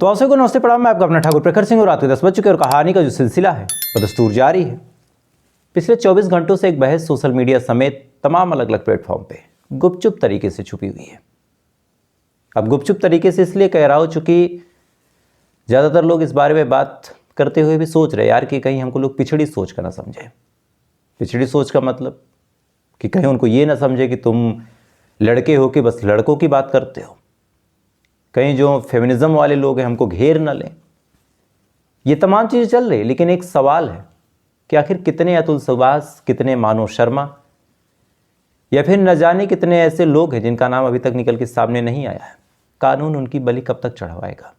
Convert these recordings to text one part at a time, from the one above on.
तो आप को नमस्ते प्रणाम। मैं आपका अपना ठाकुर प्रखर सिंह और रात के 10 बज चुके और कहानी का जो सिलसिला है वो दस्तूर जारी है। पिछले 24 घंटों से एक बहस सोशल मीडिया समेत तमाम अलग अलग प्लेटफॉर्म पे गुपचुप तरीके से छुपी हुई है। अब गुपचुप तरीके से इसलिए कह रहा हूं चूंकि ज़्यादातर लोग इस बारे में बात करते हुए भी सोच रहे यार कि कहीं हमको लोग पिछड़ी सोच का ना समझे। पिछड़ी सोच का मतलब कि कहीं उनको ये ना समझे कि तुम लड़के हो कि बस लड़कों की बात करते हो, कहीं जो फेमिनिज्म वाले लोग हैं हमको घेर न लें। ये तमाम चीज़ें चल रही, लेकिन एक सवाल है कि आखिर कितने अतुल सुभाष, कितने मानव शर्मा या फिर न जाने कितने ऐसे लोग हैं जिनका नाम अभी तक निकल के सामने नहीं आया है। कानून उनकी बलि कब तक चढ़वाएगा?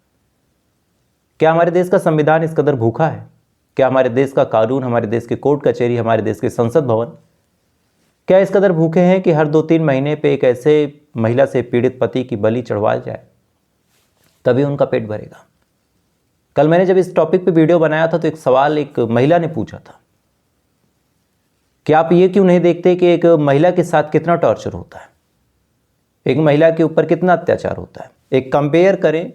क्या हमारे देश का संविधान इस कदर भूखा है? क्या हमारे देश का कानून, हमारे देश के कोर्ट कचहरी, हमारे देश के संसद भवन क्या इस कदर भूखे हैं कि हर 2-3 महीने पे एक ऐसे महिला से पीड़ित पति की बलि चढ़वाया जाए तभी उनका पेट भरेगा? कल मैंने जब इस टॉपिक पे वीडियो बनाया था तो एक सवाल एक महिला ने पूछा था कि आप ये क्यों नहीं देखते कि एक महिला के साथ कितना टॉर्चर होता है, एक महिला के ऊपर कितना अत्याचार होता है। एक कंपेयर करें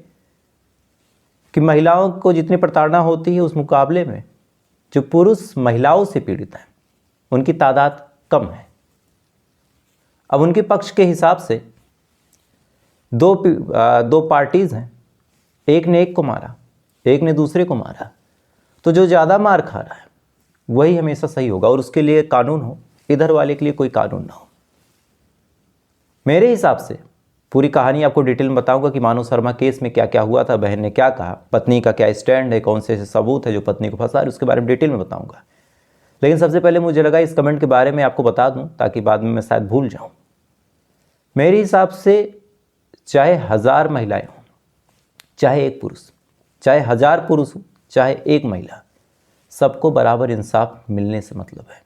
कि महिलाओं को जितनी प्रताड़ना होती है उस मुकाबले में जो पुरुष महिलाओं से पीड़ित हैं उनकी तादाद कम है। अब उनके पक्ष के हिसाब से दो पार्टीज हैं, एक ने एक को मारा, एक ने दूसरे को मारा, तो जो ज़्यादा मार खा रहा है वही हमेशा सही होगा और उसके लिए कानून हो, इधर वाले के लिए कोई कानून ना हो। मेरे हिसाब से पूरी कहानी आपको डिटेल में बताऊंगा कि मानव शर्मा केस में क्या क्या हुआ था, बहन ने क्या कहा, पत्नी का क्या स्टैंड है, कौन से ऐसे सबूत है जो पत्नी को फंसा रहे, उसके बारे में डिटेल में बताऊंगा। लेकिन सबसे पहले मुझे लगा इस कमेंट के बारे में आपको बता दूं ताकि बाद में मैं शायद भूल जाऊं। मेरे हिसाब से चाहे 1000 महिलाएं हों, चाहे एक पुरुष, चाहे 1000 पुरुष हो, चाहे एक महिला, सबको बराबर इंसाफ मिलने से मतलब है।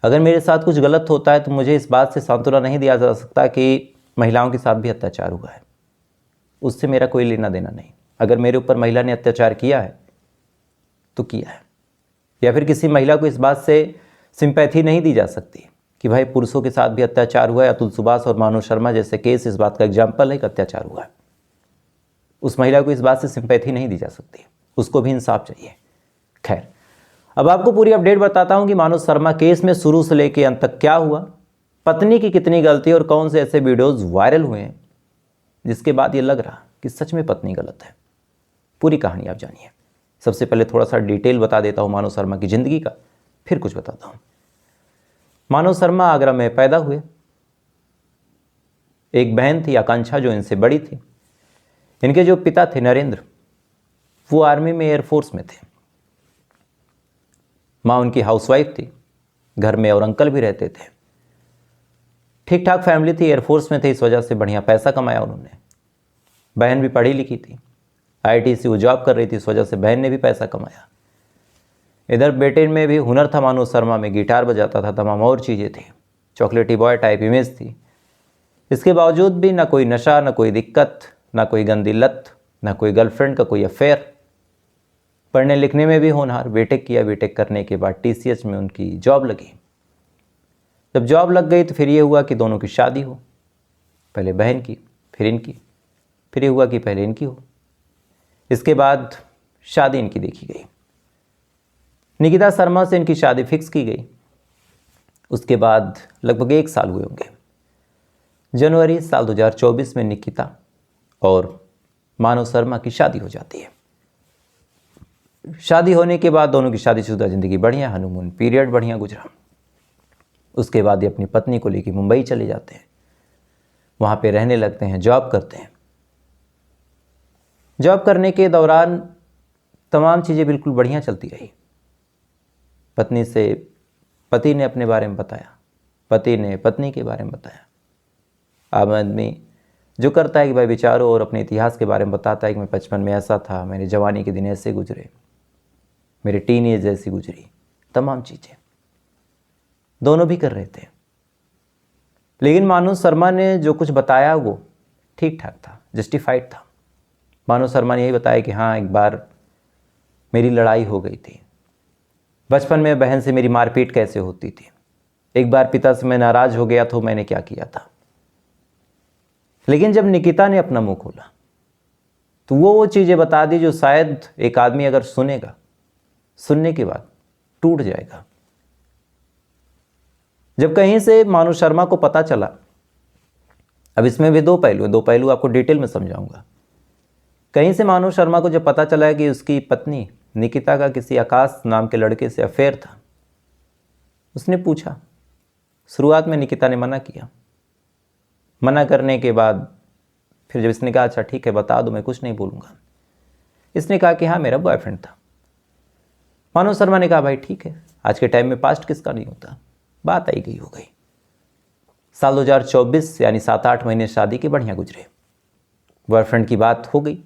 अगर मेरे साथ कुछ गलत होता है तो मुझे इस बात से सांत्वना नहीं दिया जा सकता कि महिलाओं के साथ भी अत्याचार हुआ है, उससे मेरा कोई लेना देना नहीं। अगर मेरे ऊपर महिला ने अत्याचार किया है तो किया है, या फिर किसी महिला को इस बात से सिंपैथी नहीं दी जा सकती कि भाई पुरुषों के साथ भी अत्याचार हुआ है। अतुल सुभाष और मानव शर्मा जैसे केस इस बात का एग्जाम्पल है कि अत्याचार हुआ है। उस महिला को इस बात से सिंपैथी नहीं दी जा सकती, उसको भी इंसाफ चाहिए। खैर, अब आपको पूरी अपडेट बताता हूं कि मानव शर्मा केस में शुरू से लेकर अंत तक क्या हुआ, पत्नी की कितनी गलती और कौन से ऐसे वीडियोस वायरल हुए हैं जिसके बाद ये लग रहा कि सच में पत्नी गलत है। पूरी कहानी आप जानिए। सबसे पहले थोड़ा सा डिटेल बता देता हूं मानव शर्मा की ज़िंदगी का, फिर कुछ बताता हूं। मानव शर्मा आगरा में पैदा हुए। एक बहन थी आकांक्षा जो इनसे बड़ी थी। इनके जो पिता थे नरेंद्र, वो आर्मी में एयरफोर्स में थे। माँ उनकी हाउसवाइफ थी घर में और अंकल भी रहते थे। ठीक ठाक फैमिली थी, एयरफोर्स में थे, इस वजह से बढ़िया पैसा कमाया उन्होंने। बहन भी पढ़ी लिखी थी, IIT वो जॉब कर रही थी, इस वजह से बहन ने भी पैसा कमाया। इधर बेटे में भी हुनर था मानव शर्मा में, गिटार बजाता था, तमाम और चीज़ें थी, चॉकलेटी बॉय टाइप इमेज थी। इसके बावजूद भी ना कोई नशा, ना कोई दिक्कत, ना कोई गंदी लत, ना कोई गर्लफ्रेंड का कोई अफेयर। पढ़ने लिखने में भी होनहार, बीटेक किया, बीटेक करने के बाद TCS में उनकी जॉब लगी। जब जॉब लग गई तो फिर ये हुआ कि दोनों की शादी हो, पहले बहन की फिर इनकी, फिर ये हुआ कि पहले इनकी हो, इसके बाद शादी इनकी देखी गई। निकिता शर्मा से इनकी शादी फिक्स की गई। उसके बाद लगभग 1 साल हुए होंगे। जनवरी साल 2024 में निकिता और मानव शर्मा की शादी हो जाती है। शादी होने के बाद दोनों की शादीशुदा ज़िंदगी बढ़िया, हनीमून पीरियड बढ़िया गुजरा। उसके बाद ये अपनी पत्नी को लेकर मुंबई चले जाते हैं, वहाँ पे रहने लगते हैं, जॉब करते हैं। जॉब करने के दौरान तमाम चीज़ें बिल्कुल बढ़िया चलती रही। पति ने अपने बारे में बताया, पति ने पत्नी के बारे में बताया। आम आदमी जो करता है कि भाई विचारों और अपने इतिहास के बारे में बताता है कि मैं बचपन में ऐसा था, मेरे जवानी के दिन ऐसे गुजरे, मेरे टीन एज ऐसी गुजरी, तमाम चीज़ें दोनों भी कर रहे थे। लेकिन मानव शर्मा ने जो कुछ बताया वो ठीक ठाक था, जस्टिफाइड था। मानव शर्मा ने यही बताया कि हाँ, एक बार मेरी लड़ाई हो गई थी, बचपन में बहन से मेरी मारपीट कैसे होती थी, एक बार पिता से मैं नाराज़ हो गया तो मैंने क्या किया था। लेकिन जब निकिता ने अपना मुंह खोला तो वो चीज़ें बता दी जो शायद एक आदमी अगर सुनेगा, सुनने के बाद टूट जाएगा। जब कहीं से मानु शर्मा को पता चला, अब इसमें भी दो पहलू आपको डिटेल में समझाऊंगा। कहीं से मानु शर्मा को जब पता चला कि उसकी पत्नी निकिता का किसी आकाश नाम के लड़के से अफेयर था, उसने पूछा। शुरुआत में निकिता ने मना किया। मना करने के बाद फिर जब इसने कहा अच्छा ठीक है बता दो, मैं कुछ नहीं बोलूँगा, इसने कहा कि हाँ मेरा बॉयफ्रेंड था। मानु शर्मा ने कहा भाई ठीक है, आज के टाइम में पास्ट किसका नहीं होता, बात आई गई हो गई। साल 2024 यानी 7-8 महीने शादी के बढ़िया गुजरे। बॉयफ्रेंड की बात हो गई,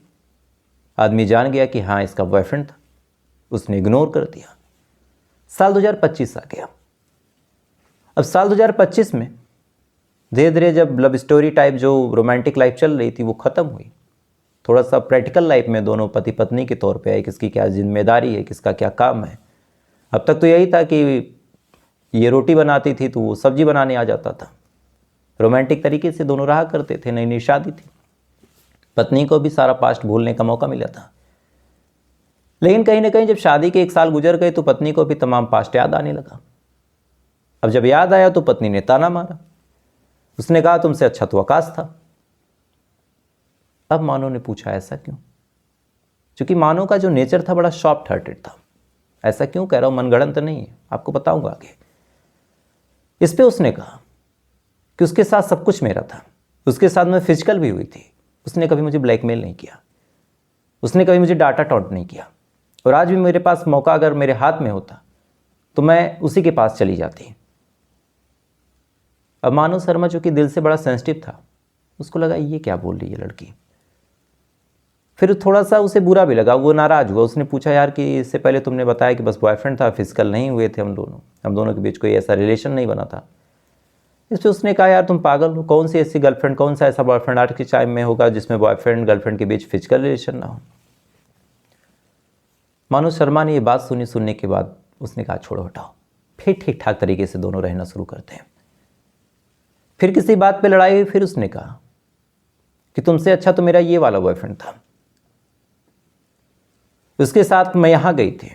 आदमी जान गया कि हाँ इसका बॉयफ्रेंड था, उसने इग्नोर कर दिया। साल 2025 आ गया। अब साल 2025 में धीरे धीरे जब लव स्टोरी टाइप जो रोमांटिक लाइफ चल रही थी वो ख़त्म हुई, थोड़ा सा प्रैक्टिकल लाइफ में दोनों पति पत्नी के तौर पे आए, किसकी क्या जिम्मेदारी है, किसका क्या काम है। अब तक तो यही था कि ये रोटी बनाती थी तो वो सब्जी बनाने आ जाता था। रोमांटिक तरीके से दोनों रहा करते थे, नई नई शादी थी, पत्नी को भी सारा पास्ट भूलने का मौका मिला था। लेकिन कहीं ना कहीं जब शादी के 1 साल गुजर गए तो पत्नी को भी तमाम पास्ट याद आने लगा। अब जब याद आया तो पत्नी ने ताना मारा, उसने कहा तुमसे अच्छा तो आकाश था। अब मानो ने पूछा ऐसा क्यों, क्योंकि मानो का जो नेचर था बड़ा सॉफ्ट हार्टेड था। ऐसा क्यों कह रहा हूँ, मनगढ़ंत नहीं है, आपको बताऊंगा आगे। इस पे उसने कहा कि उसके साथ सब कुछ मेरा था, उसके साथ मैं फिजिकल भी हुई थी, उसने कभी मुझे ब्लैकमेल नहीं किया, उसने कभी मुझे डाटा टॉन्ट नहीं किया, और आज भी मेरे पास मौका अगर मेरे हाथ में होता तो मैं उसी के पास चली जाती। अब मानो शर्मा जो कि दिल से बड़ा सेंसिटिव था, उसको लगा ये क्या बोल रही है लड़की। फिर थोड़ा सा उसे बुरा भी लगा, वो नाराज़ हुआ। उसने पूछा यार कि इससे पहले तुमने बताया कि बस बॉयफ्रेंड था, फिजिकल नहीं हुए थे हम दोनों के बीच कोई ऐसा रिलेशन नहीं बना था। इस पर उसने कहा यार तुम पागल हो, कौन सी ऐसी गर्लफ्रेंड, कौन सा ऐसा बॉयफ्रेंड आज के टाइम में होगा जिसमें बॉयफ्रेंड गर्लफ्रेंड के बीच फिजिकल रिलेशन ना हो। मानो शर्मा ने ये बात सुनने के बाद उसने कहा छोड़ो हटाओ, फिर ठीक ठाक तरीके से दोनों रहना शुरू करते हैं। फिर किसी बात पे लड़ाई हुई, फिर उसने कहा कि तुमसे अच्छा तो मेरा ये वाला बॉयफ्रेंड था, उसके साथ मैं यहां गई थी।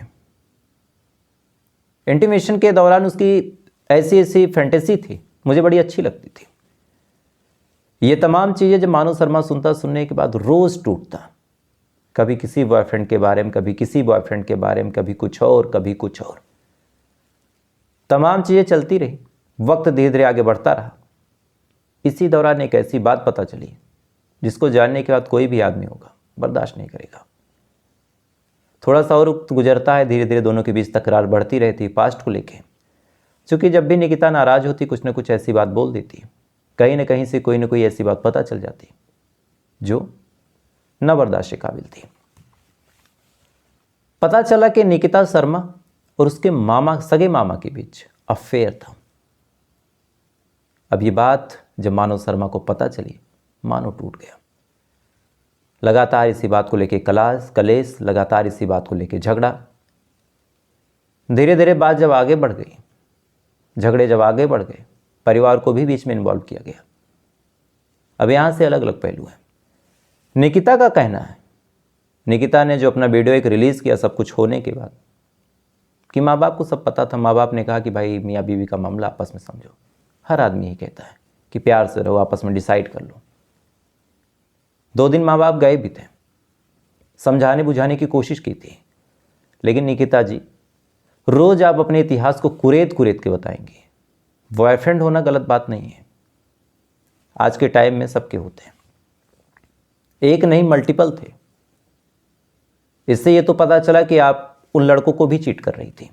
इंटीमेशन के दौरान उसकी ऐसी ऐसी फैंटेसी थी, मुझे बड़ी अच्छी लगती थी। ये तमाम चीज़ें जब मानो शर्मा सुनने के बाद रोज़ टूटता, कभी किसी बॉयफ्रेंड के बारे में, कभी किसी बॉयफ्रेंड के बारे में, कभी कुछ और, कभी कुछ और। तमाम चीज़ें चलती रही, वक्त धीरे धीरे आगे बढ़ता रहा। इसी दौरान एक ऐसी बात पता चली जिसको जानने के बाद कोई भी आदमी होगा बर्दाश्त नहीं करेगा। थोड़ा सा और वक्त गुजरता है, धीरे धीरे दोनों के बीच तकरार बढ़ती रहती पास्ट को लेके, क्योंकि जब भी निकिता नाराज़ होती कुछ ना कुछ ऐसी बात बोल देती, कहीं ना कहीं से कोई ना कोई ऐसी बात पता चल जाती जो न बर्दाश्त के काबिल थी। पता चला कि निकिता शर्मा और उसके मामा, सगे मामा के बीच अफेयर था। अब ये बात जब मानो शर्मा को पता चली, मानो टूट गया। लगातार इसी बात को लेके कलेश, लगातार इसी बात को लेके झगड़ा। धीरे धीरे बात जब आगे बढ़ गई, झगड़े जब आगे बढ़ गए, परिवार को भी बीच में इन्वॉल्व किया गया। अब यहाँ से अलग अलग पहलू है। निकिता का कहना है, निकिता ने जो अपना वीडियो एक रिलीज़ किया सब कुछ होने के बाद, कि माँ बाप को सब पता था। माँ बाप ने कहा कि भाई मियाँ बीवी का मामला आपस में समझो। हर आदमी यही कहता है कि प्यार से रहो, आपस में डिसाइड कर लो। 2 दिन माँ बाप गए भी थे, समझाने बुझाने की कोशिश की थी, लेकिन निकिता जी रोज आप अपने इतिहास को कुरेद के बताएंगे। बॉयफ्रेंड होना गलत बात नहीं है, आज के टाइम में सबके होते हैं, एक नहीं मल्टीपल थे। इससे ये तो पता चला कि आप उन लड़कों को भी चीट कर रही थी।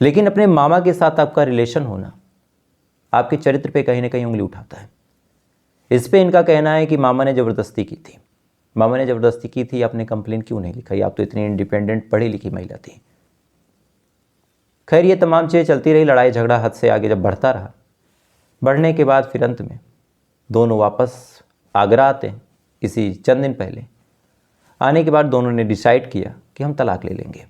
लेकिन अपने मामा के साथ आपका रिलेशन होना आपके चरित्र पे कहीं ना कहीं उंगली उठाता है। इस पे इनका कहना है कि मामा ने ज़बरदस्ती की थी। मामा ने ज़बरदस्ती की थी, आपने कंप्लेन क्यों नहीं लिखाई, आप तो इतनी इंडिपेंडेंट पढ़ी लिखी महिला थी। खैर ये तमाम चीज़ें चलती रही, लड़ाई झगड़ा हद से आगे जब बढ़ता रहा, बढ़ने के बाद फिर अंत में दोनों वापस आगरा आते हैं। इसी चंद दिन पहले आने के बाद दोनों ने डिसाइड किया कि हम तलाक ले लेंगे।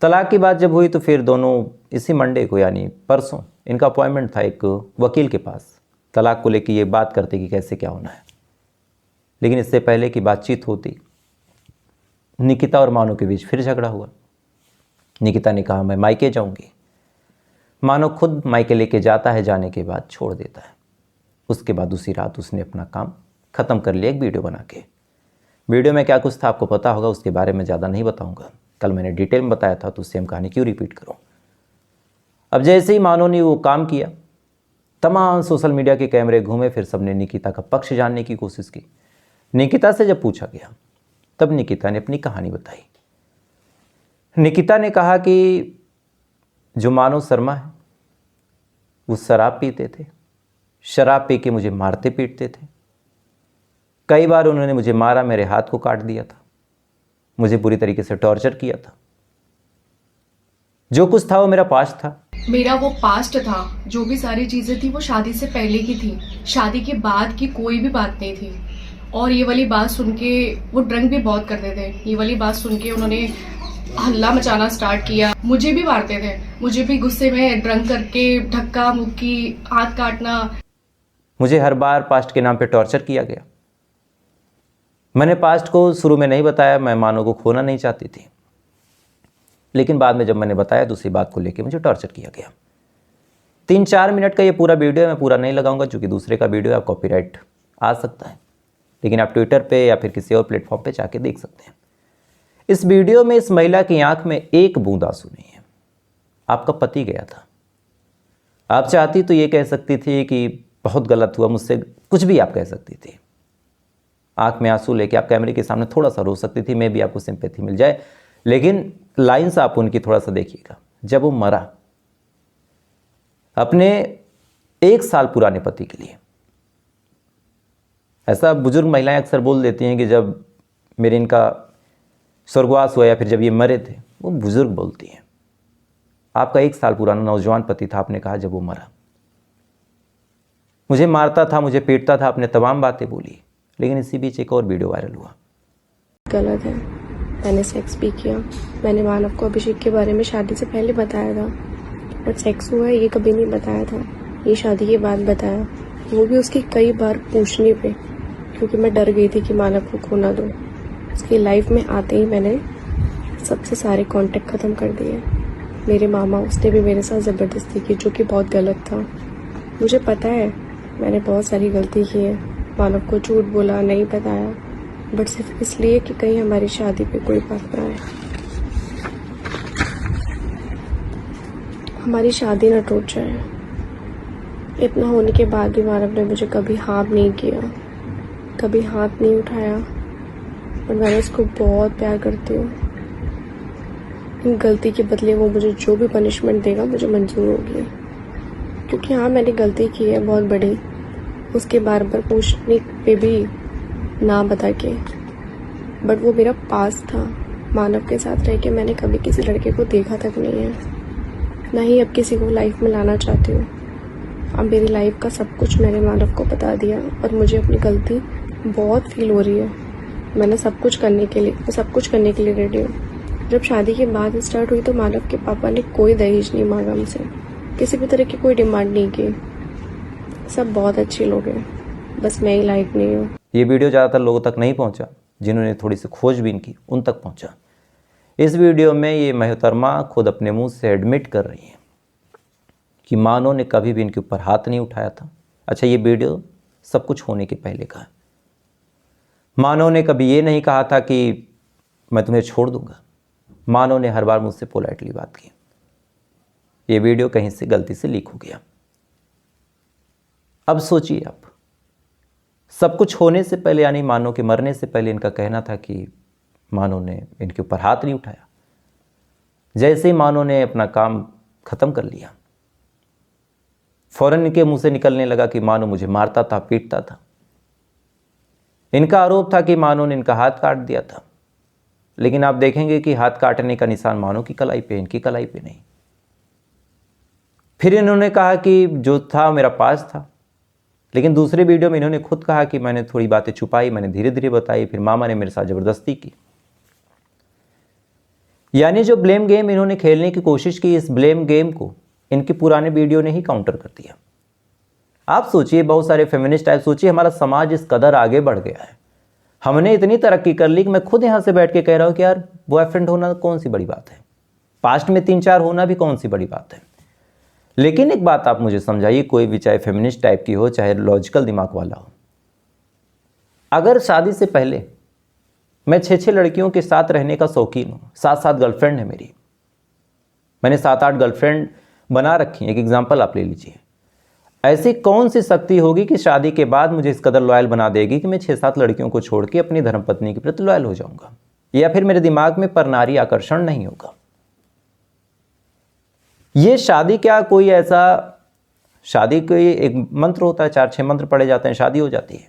तलाक की बात जब हुई तो फिर दोनों इसी मंडे को यानी परसों इनका अपॉइंटमेंट था एक वकील के पास, तलाक को लेकर ये बात करते कि कैसे क्या होना है। लेकिन इससे पहले कि बातचीत होती, निकिता और मानो के बीच फिर झगड़ा हुआ। निकिता ने कहा मैं मायके जाऊंगी। मानो खुद मायके लेके जाता है, जाने के बाद छोड़ देता है। उसके बाद उसी रात उसने अपना काम ख़त्म कर लिया एक वीडियो बना के। वीडियो में क्या कुछ था आपको पता होगा, उसके बारे में ज़्यादा नहीं बताऊंगा। कल मैंने डिटेल में बताया था, तो उससे हम कहानी क्यों रिपीट करूँ। अब जैसे ही मानो ने वो काम किया, तमाम सोशल मीडिया के कैमरे घूमे, फिर सबने निकिता का पक्ष जानने की कोशिश की। निकिता से जब पूछा गया तब निकिता ने अपनी कहानी बताई। निकिता ने कहा कि जो मानो शर्मा है वो शराब पीते थे, शराब पी के मुझे मारते पीटते थे। कई बार उन्होंने मुझे मारा, मेरे हाथ को काट दिया था, मुझे बुरी तरीके से टॉर्चर किया था। जो कुछ था वो मेरा पास्ट था। मेरा वो पास्ट था, जो भी सारी चीजें थी वो शादी से पहले की थी, शादी के बाद की कोई भी बात नहीं थी। और ये वाली बात सुन के वो ड्रंक भी बहुत करते थे। ये वाली बात सुन के उन्होंने हल्ला मचाना स्टार्ट किया, मुझे भी मारते थे, मुझे भी गुस्से में ड्रंक करके धक्का मुक्की, हाथ काटना। मुझे हर बार पास्ट के नाम पे टॉर्चर किया गया। मैंने पास्ट को शुरू में नहीं बताया, मैं मानो को खोना नहीं चाहती थी, लेकिन बाद में जब मैंने बताया तो उसी बात को लेके मुझे टॉर्चर किया गया। 3-4 मिनट का ये पूरा वीडियो मैं पूरा नहीं लगाऊंगा, क्योंकि दूसरे का वीडियो आप कॉपीराइट आ सकता है, लेकिन आप ट्विटर पे या फिर किसी और प्लेटफॉर्म पे जाके देख सकते हैं। इस वीडियो में इस महिला की आंख में एक बूंद आंसू नहीं है। आपका पति गया था, आप चाहती तो ये कह सकती थी कि बहुत गलत हुआ मुझसे, कुछ भी आप कह सकती थी। आंख में आंसू लेके आप कैमरे के सामने थोड़ा सा रो सकती थी, मैं भी आपको सिंपैथी मिल जाए। लेकिन लाइन्स आप उनकी थोड़ा सा देखिएगा। जब वो मरा अपने 1 साल पुराने पति के लिए, ऐसा बुजुर्ग महिलाएं अक्सर बोल देती हैं कि जब मेरे इनका स्वर्गवास हुआ या फिर जब ये मरे थे, वो बुजुर्ग बोलती हैं। आपका 1 साल पुराना नौजवान पति था, आपने कहा जब वो मरा मुझे मारता था, मुझे पीटता था, आपने तमाम बातें बोली। लेकिन इसी बीच एक और वीडियो वायरल हुआ। गलत है, मैंने सेक्स भी किया। मैंने मानव को अभिषेक के बारे में शादी से पहले बताया था, बट सेक्स हुआ है ये कभी नहीं बताया था, ये शादी के बाद बताया, वो भी उसकी कई बार पूछने पे, क्योंकि मैं डर गई थी कि मानव को खो ना दूँ। उसकी लाइफ में आते ही मैंने सबसे सारे कांटेक्ट ख़त्म कर दिए। मेरे मामा, उसने भी मेरे साथ ज़बरदस्ती की, जो कि बहुत गलत था। मुझे पता है मैंने बहुत सारी गलती की है, मानव को झूठ बोला, नहीं बताया, बट सिर्फ इसलिए कि कहीं हमारी शादी पे कोई बात ना आए, हमारी शादी न टूट जाए। इतना होने के बाद भी मानव ने मुझे कभी हाँ नहीं किया, कभी हाथ नहीं उठाया, और मैं उसको बहुत प्यार करती हूँ। इन गलती के बदले वो मुझे जो भी पनिशमेंट देगा मुझे मंजूर होगी, क्योंकि हाँ मैंने गलती की है बहुत बड़ी, उसके बार बार पूछने पे भी ना बता के, बट वो मेरा पास था। मानव के साथ रह के मैंने कभी किसी लड़के को देखा तक नहीं है, ना ही अब किसी को लाइफ में लाना चाहती हूँ। अब मेरी लाइफ का सब कुछ मैंने मानव को बता दिया, और मुझे अपनी गलती बहुत फील हो रही है। मैंने सब कुछ करने के लिए रेडी हूँ। जब शादी की बात स्टार्ट हुई तो मानव के पापा ने कोई दहेज नहीं मांगा मुझसे, किसी भी तरह की कोई डिमांड नहीं की। सब बहुत अच्छे लोग हैं, बस मैं ही लायक नहीं हूँ। ये वीडियो ज़्यादातर लोगों तक नहीं पहुंचा, जिन्होंने थोड़ी सी खोजबीन की उन तक पहुंचा। इस वीडियो में ये मोहतरमा खुद अपने मुंह से एडमिट कर रही हैं कि मानो ने कभी भी इनके ऊपर हाथ नहीं उठाया था। अच्छा, ये वीडियो सब कुछ होने के पहले का है। मानो ने कभी ये नहीं कहा था कि मैं तुम्हें छोड़ दूंगा। मानो ने हर बार मुझसे पोलाइटली बात की। ये वीडियो कहीं से गलती से लीक हो गया। अब सोचिए आप, सब कुछ होने से पहले, यानी मानो के मरने से पहले इनका कहना था कि मानो ने इनके ऊपर हाथ नहीं उठाया। जैसे ही मानो ने अपना काम ख़त्म कर लिया, फौरन इनके मुंह से निकलने लगा कि मानो मुझे मारता था, पीटता था। इनका आरोप था कि मानो ने इनका हाथ काट दिया था, लेकिन आप देखेंगे कि हाथ काटने का निशान मानो की कलाई पे, इनकी कलाई पे नहीं। फिर इन्होंने कहा कि जो था मेरा पास था, लेकिन दूसरे वीडियो में इन्होंने खुद कहा कि मैंने थोड़ी बातें छुपाई, मैंने धीरे धीरे बताई, फिर मामा ने मेरे साथ ज़बरदस्ती की। यानी जो ब्लेम गेम इन्होंने खेलने की कोशिश की, इस ब्लेम गेम को इनके पुराने वीडियो ने ही काउंटर कर दिया। आप सोचिए, बहुत सारे फेमिनिस्ट टाइप, सोचिए हमारा समाज इस कदर आगे बढ़ गया है हमने इतनी तरक्की कर ली कि मैं खुद यहाँ से बैठ के कह रहा हूँ कि यार बॉयफ्रेंड होना कौन सी बड़ी बात है, पास्ट में 3-4 होना भी कौन सी बड़ी बात है। लेकिन एक बात आप मुझे समझाइए, कोई भी चाहे फेमिनिस्ट टाइप की हो चाहे लॉजिकल दिमाग वाला हो, अगर शादी से पहले मैं 6-6 लड़कियों के साथ रहने का शौकीन हूँ, 7-7 गर्लफ्रेंड है मेरी, मैंने 7-8 गर्लफ्रेंड बना रखी हैं, एक एग्जाम्पल आप ले लीजिए, ऐसी कौन सी शक्ति होगी कि शादी के बाद मुझे इस कदर लॉयल बना देगी कि मैं 6-7 लड़कियों को छोड़ के अपनी धर्मपत्नी के प्रति लॉयल हो जाऊंगा, या फिर मेरे दिमाग में परनारी आकर्षण नहीं होगा। ये शादी क्या कोई ऐसा, शादी कोई एक मंत्र होता है, 4-6 मंत्र पढ़े जाते हैं, शादी हो जाती है।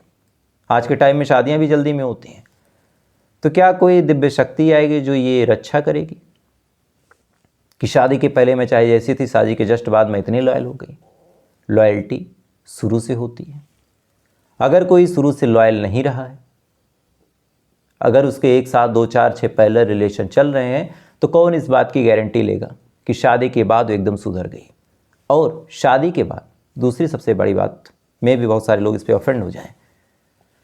आज के टाइम में शादियां भी जल्दी में होती हैं, तो क्या कोई दिव्य शक्ति आएगी जो ये रक्षा करेगी कि शादी के पहले मैं चाहे जैसी थी, शादी के जस्ट बाद मैं इतनी लॉयल हो गई। लॉयल्टी शुरू से होती है। अगर कोई शुरू से लॉयल नहीं रहा है, अगर उसके 1 साथ 2, 4, 6 पहले रिलेशन चल रहे हैं, तो कौन इस बात की गारंटी लेगा कि शादी के बाद वो एकदम सुधर गई। और शादी के बाद दूसरी सबसे बड़ी बात, में भी बहुत सारे लोग इस पर ऑफेंड हो जाएं,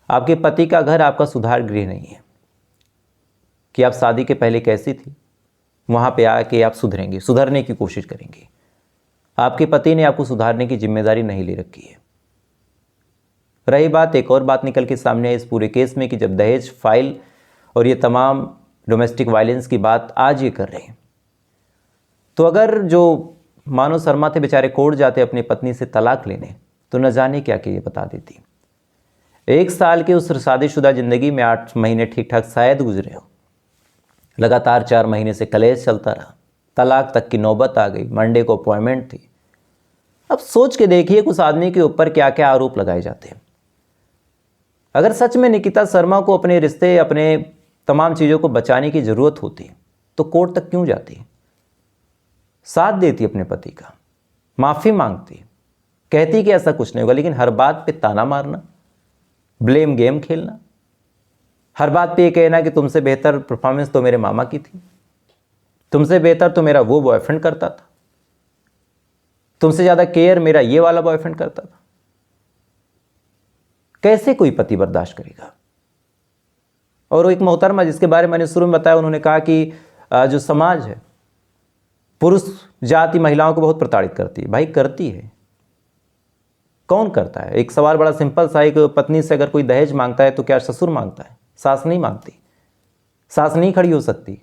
आपके पति का घर आपका सुधार गृह नहीं है कि आप शादी के पहले कैसी थी, वहाँ पे आके आप सुधरेंगे, सुधरने की कोशिश करेंगे। आपके पति ने आपको सुधारने की जिम्मेदारी नहीं ले रखी है। रही बात, एक और बात निकल के सामने है इस पूरे केस में कि जब दहेज फाइल और ये तमाम डोमेस्टिक वायलेंस की बात आज ये कर रहे हैं, तो अगर जो मानो शर्मा थे बेचारे कोर्ट जाते अपनी पत्नी से तलाक लेने, तो न जाने क्या कि ये बता देती। 1 साल की उस शादीशुदा ज़िंदगी में 8 महीने ठीक ठाक शायद गुजरे हो, लगातार 4 महीने से कलेश चलता रहा, तलाक तक की नौबत आ गई, मंडे को अपॉइंटमेंट थी। अब सोच के देखिए उस आदमी के ऊपर क्या क्या आरोप लगाए जाते हैं। अगर सच में निकिता शर्मा को अपने रिश्ते, अपने तमाम चीज़ों को बचाने की ज़रूरत होती तो कोर्ट तक क्यों जाती, साथ देती अपने पति का, माफ़ी मांगती, कहती कि ऐसा कुछ नहीं होगा। लेकिन हर बात पे ताना मारना, ब्लेम गेम खेलना, हर बात पे ये कहना कि तुमसे बेहतर परफॉर्मेंस तो मेरे मामा की थी, तुमसे बेहतर तो मेरा वो बॉयफ्रेंड करता था, तुमसे ज़्यादा केयर मेरा ये वाला बॉयफ्रेंड करता था। कैसे कोई पति बर्दाश्त करेगा। और वो एक मोहतरमा जिसके बारे में मैंने शुरू में बताया, उन्होंने कहा कि जो समाज है पुरुष जाति महिलाओं को बहुत प्रताड़ित करती है। भाई करती है, कौन करता है। एक सवाल बड़ा सिंपल सा, एक पत्नी से अगर कोई दहेज मांगता है तो क्या ससुर मांगता है, सास नहीं मांगती। सास नहीं खड़ी हो सकती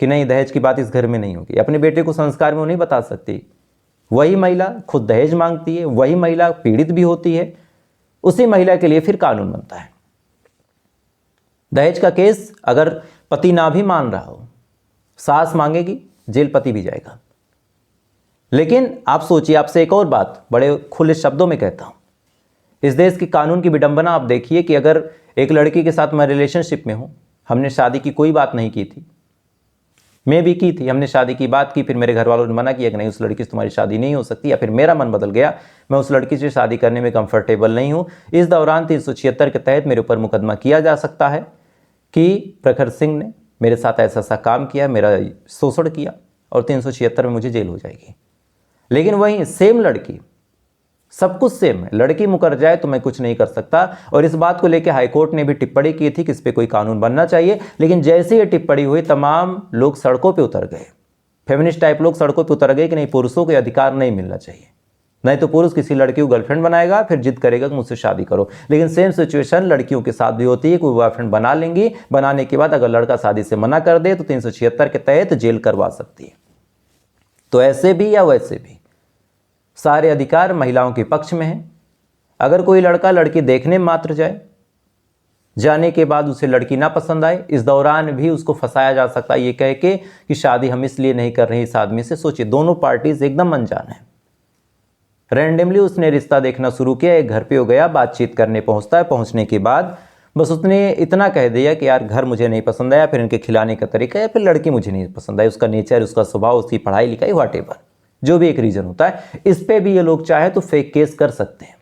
कि नहीं दहेज की बात इस घर में नहीं होगी, अपने बेटे को संस्कार में वो नहीं बता सकती। वही महिला खुद दहेज मांगती है, वही महिला पीड़ित भी होती है, उसी महिला के लिए फिर कानून बनता है। दहेज का केस अगर पति ना भी मान रहा हो, सास मांगेगी, जेल पति भी जाएगा। लेकिन आप सोचिए, आपसे एक और बात बड़े खुले शब्दों में कहता हूं, इस देश की कानून की विडंबना आप देखिए कि अगर एक लड़की के साथ मैं रिलेशनशिप में हूं, हमने शादी की कोई बात नहीं की थी, मैं भी की थी, हमने शादी की बात की, फिर मेरे घर वालों ने मना किया कि नहीं उस लड़की से तुम्हारी शादी नहीं हो सकती, या फिर मेरा मन बदल गया, मैं उस लड़की से शादी करने में कंफर्टेबल नहीं हूं। इस दौरान 376 के तहत मेरे ऊपर मुकदमा किया जा सकता है कि प्रखर सिंह ने मेरे साथ ऐसा ऐसा काम किया, मेरा शोषण किया, और 376 में मुझे जेल हो जाएगी। लेकिन वहीं सेम लड़की, सब कुछ सेम है, लड़की मुकर जाए तो मैं कुछ नहीं कर सकता। और इस बात को लेकर हाईकोर्ट ने भी टिप्पणी की थी कि इस पे कोई कानून बनना चाहिए। लेकिन जैसे ये टिप्पणी हुई, तमाम लोग सड़कों पे उतर गए, फेमिनिस्ट टाइप लोग सड़कों पे उतर गए कि नहीं, पुरुषों को अधिकार नहीं मिलना चाहिए, नहीं तो पुरुष किसी लड़की को गर्लफ्रेंड बनाएगा, फिर जिद करेगा कि मुझसे शादी करो। लेकिन सेम सिचुएशन लड़कियों के साथ भी होती है, कोई बॉयफ्रेंड बना लेंगी, बनाने के बाद अगर लड़का शादी से मना कर दे तो 376 के तहत जेल करवा सकती है। तो ऐसे भी या वैसे भी सारे अधिकार महिलाओं के पक्ष में है। अगर कोई लड़का लड़की देखने मात्र जाए, जाने के बाद उसे लड़की ना पसंद आए, इस दौरान भी उसको फंसाया जा सकता है ये कह के कि शादी हम इसलिए नहीं कर रहे इस आदमी से। सोचिए, दोनों पार्टीज एकदम अनजान है, रैंडमली उसने रिश्ता देखना शुरू किया, एक घर पे हो गया, बातचीत करने पहुंचता है, पहुंचने के बाद बस उसने इतना कह दिया कि यार घर मुझे नहीं पसंद आया, फिर इनके खिलाने का तरीका, या फिर लड़की मुझे नहीं पसंद आई, उसका नेचर, उसका स्वभाव, उसकी पढ़ाई लिखाई, व्हाटएवर जो भी एक रीजन होता है। इस पे भी ये लोग चाहे तो फेक केस कर सकते हैं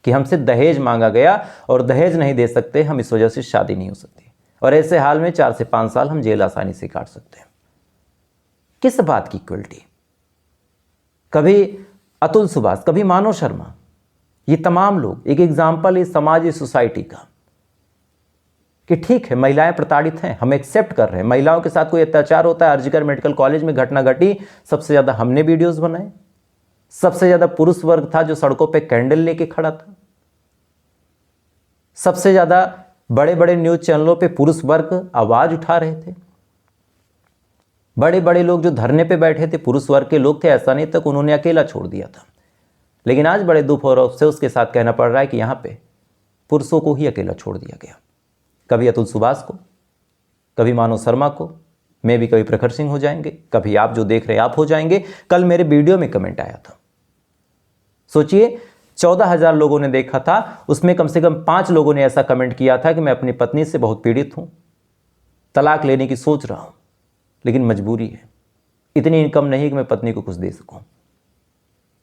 कि हमसे दहेज मांगा गया और दहेज नहीं दे सकते, हम इस वजह से शादी नहीं हो सकती, और ऐसे हाल में 4 से 5 साल हम जेल आसानी से काट सकते हैं। किस बात की इक्वलिटी। कभी अतुल सुभाष, कभी मानव शर्मा, ये तमाम लोग एक एग्जाम्पल है समाज, सोसाइटी का कि ठीक है महिलाएं प्रताड़ित हैं, हम एक्सेप्ट कर रहे हैं, महिलाओं के साथ कोई अत्याचार होता है, आरजीकर मेडिकल कॉलेज में घटना घटी, सबसे ज़्यादा हमने वीडियोस बनाए, सबसे ज़्यादा पुरुष वर्ग था जो सड़कों पे कैंडल लेके खड़ा था, सबसे ज़्यादा बड़े बड़े न्यूज़ चैनलों पे पुरुष वर्ग आवाज़ उठा रहे थे, बड़े बड़े लोग जो धरने पे बैठे थे पुरुष वर्ग के लोग थे, ऐसा नहीं तक उन्होंने अकेला छोड़ दिया था। लेकिन आज बड़े दुख और अफसोस के साथ कहना पड़ रहा है कि यहाँ पे पुरुषों को ही अकेला छोड़ दिया गया। कभी अतुल सुभाष को, कभी मानव शर्मा को, मैं भी कभी प्रखर सिंह हो जाएंगे, कभी आप जो देख रहे हैं आप हो जाएंगे। कल मेरे वीडियो में कमेंट आया था, सोचिए 14,000 लोगों ने देखा था, उसमें कम से कम 5 लोगों ने ऐसा कमेंट किया था कि मैं अपनी पत्नी से बहुत पीड़ित हूँ, तलाक लेने की सोच रहा हूँ, लेकिन मजबूरी है, इतनी इनकम नहीं कि मैं पत्नी को कुछ दे सकूं।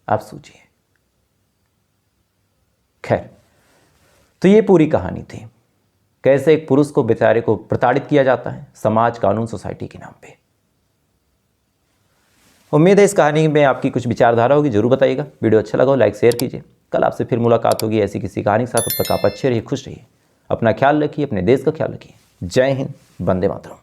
आप सोचिए। खैर, तो ये पूरी कहानी थी, कैसे एक पुरुष को बेचारे को प्रताड़ित किया जाता है समाज, कानून, सोसाइटी के नाम पे। उम्मीद है इस कहानी में आपकी कुछ विचारधारा होगी, जरूर बताइएगा। वीडियो अच्छा लगा हो लाइक शेयर कीजिए। कल आपसे फिर मुलाकात होगी ऐसी किसी कहानी के साथ। तब तक आप अच्छे रहिए, खुश रहिए, अपना ख्याल रखिए, अपने देश का ख्याल रखिए। जय हिंद, वंदे मातरम।